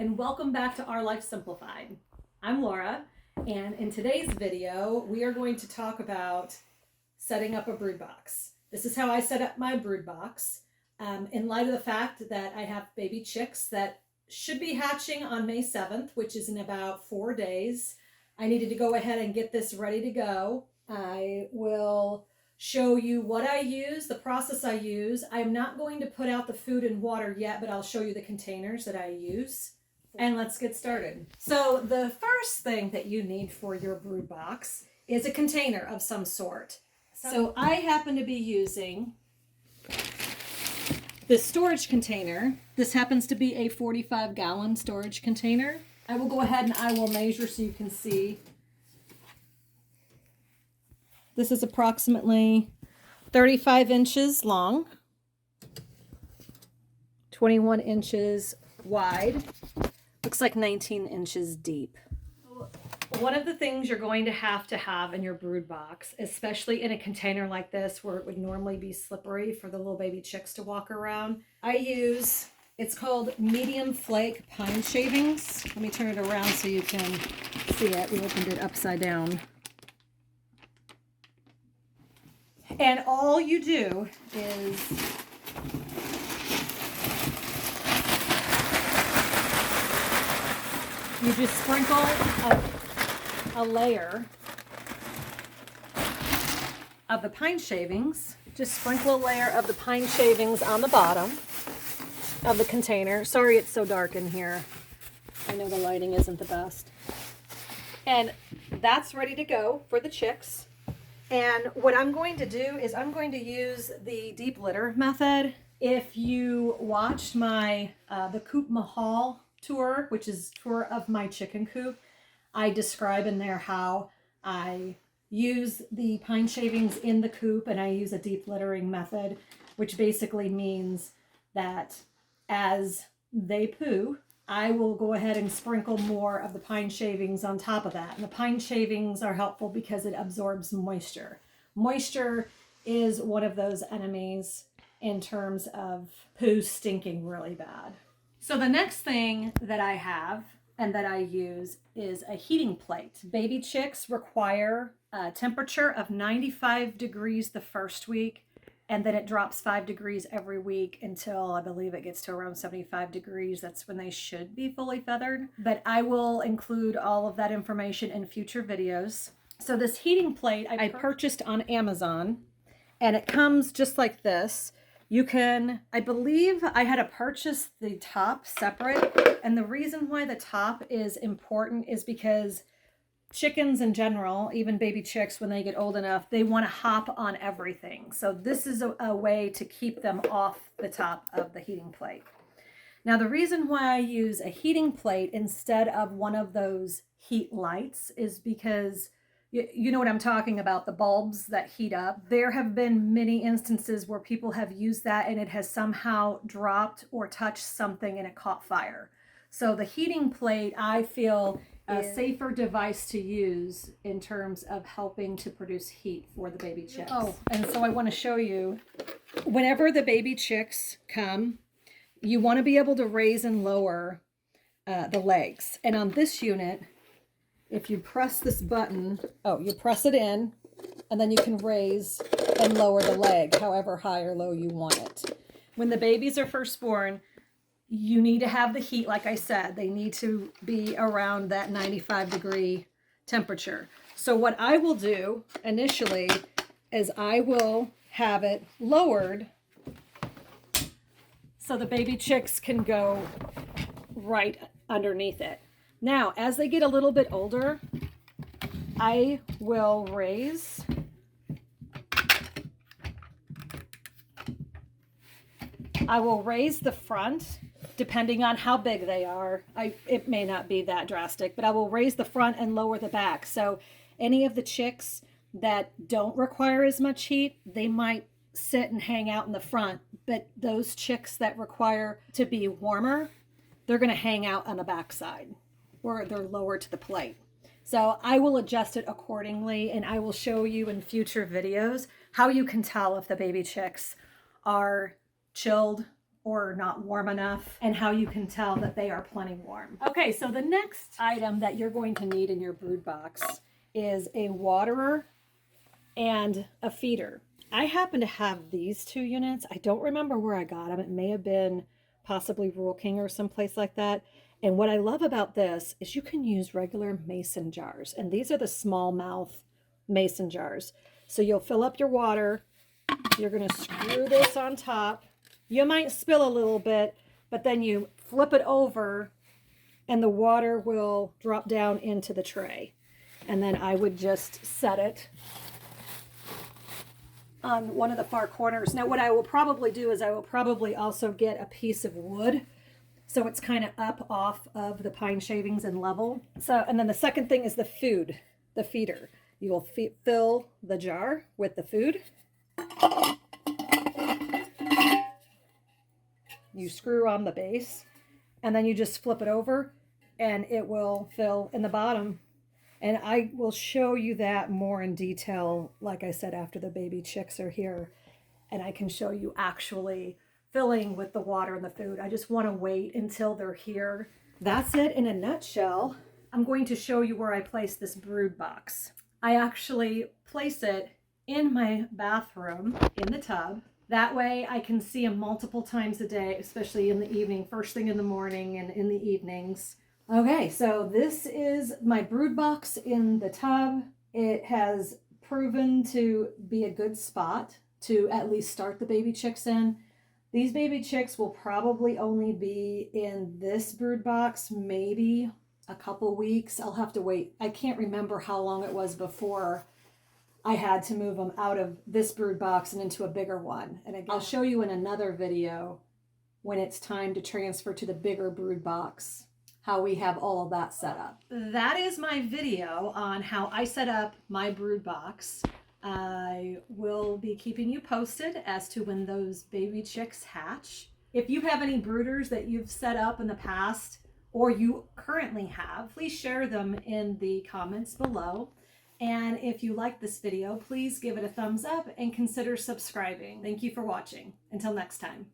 and welcome back to Our Life Simplified. I'm Laura, and in today's video we are going to talk about setting up a brood box. This is how I set up my brood box in light of the fact that I have baby chicks that should be hatching on May 7th, which is in about 4 days. I needed to go ahead and get this ready to go. I will show you what I use, the process I use. I'm not going to put out the food and water yet, but I'll show you the containers that I use. And let's get started. So the first thing that you need for your brood box is a container of some sort. So I happen to be using this storage container. This happens to be a 45-gallon storage container. I will go ahead and I will measure so you can see. This is approximately 35 inches long, 21 inches wide, looks like 19 inches deep. One of the things you're going to have in your brood box, especially in a container like this where it would normally be slippery for the little baby chicks to walk around, it's called medium flake pine shavings. Let me turn it around so you can see it. We opened it upside down. And all you do is you just sprinkle a layer of the pine shavings. Just sprinkle a layer of the pine shavings on the bottom of the container. Sorry it's so dark in here. I know the lighting isn't the best. And that's ready to go for the chicks. And what I'm going to do is I'm going to use the deep litter method. If you watched my the Coop Mahal tour, which is tour of my chicken coop, I describe in there how I use the pine shavings in the coop and I use a deep littering method, which basically means that as they poo, I will go ahead and sprinkle more of the pine shavings on top of that. And the pine shavings are helpful because it absorbs moisture. Moisture is one of those enemies in terms of poo stinking really bad. So the next thing that I have and that I use is a heating plate. Baby chicks require a temperature of 95 degrees the first week, and then it drops 5 degrees every week until I believe it gets to around 75 degrees. That's when they should be fully feathered. But I will include all of that information in future videos. So this heating plate I purchased on Amazon, and it comes just like this. I believe I had to purchase the top separate. And the reason why the top is important is because chickens in general, even baby chicks, when they get old enough, they want to hop on everything. So this is a way to keep them off the top of the heating plate. Now, the reason why I use a heating plate instead of one of those heat lights is because you know what I'm talking about, the bulbs that heat up. There have been many instances where people have used that and it has somehow dropped or touched something and it caught fire. So the heating plate, I feel, a safer device to use in terms of helping to produce heat for the baby chicks. Oh, and so I want to show you, whenever the baby chicks come, you want to be able to raise and lower the legs. And on this unit, if you press this button, you press it in, and then you can raise and lower the leg however high or low you want it. When the babies are first born, you need to have the heat, like I said. They need to be around that 95-degree temperature. So what I will do initially is I will have it lowered so the baby chicks can go right underneath it. Now, as they get a little bit older, I will raise the front. Depending on how big they are, it may not be that drastic, but I will raise the front and lower the back. So any of the chicks that don't require as much heat, they might sit and hang out in the front. But those chicks that require to be warmer, they're going to hang out on the back side or they're lower to the plate. So I will adjust it accordingly, and I will show you in future videos how you can tell if the baby chicks are chilled or not warm enough, and how you can tell that they are plenty warm. Okay, so the next item that you're going to need in your brood box is a waterer and a feeder. I happen to have these 2 units. I don't remember where I got them. It may have been possibly Rural King or someplace like that. And what I love about this is you can use regular mason jars. And these are the small mouth mason jars. So you'll fill up your water. You're going to screw this on top. You might spill a little bit, but then you flip it over and the water will drop down into the tray. And then I would just set it on one of the far corners. Now what I will probably do is I will probably also get a piece of wood so it's kind of up off of the pine shavings and level. So, and then the second thing is the food, the feeder. You will fill the jar with the food. You screw on the base and then you just flip it over and it will fill in the bottom. And I will show you that more in detail, like I said, after the baby chicks are here. And I can show you actually filling with the water and the food. I just want to wait until they're here. That's it in a nutshell. I'm going to show you where I place this brood box. I actually place it in my bathroom in the tub. That way I can see them multiple times a day, especially in the evening, first thing in the morning and in the evenings. Okay, so this is my brood box in the tub. It has proven to be a good spot to at least start the baby chicks in. These baby chicks will probably only be in this brood box maybe a couple weeks. I'll have to wait. I can't remember how long it was before I had to move them out of this brood box and into a bigger one. And I'll show you in another video when it's time to transfer to the bigger brood box how we have all of that set up. That is my video on how I set up my brood box. I will be keeping you posted as to when those baby chicks hatch. If you have any brooders that you've set up in the past or you currently have, please share them in the comments below. And if you like this video, please give it a thumbs up and consider subscribing. Thank you for watching. Until next time.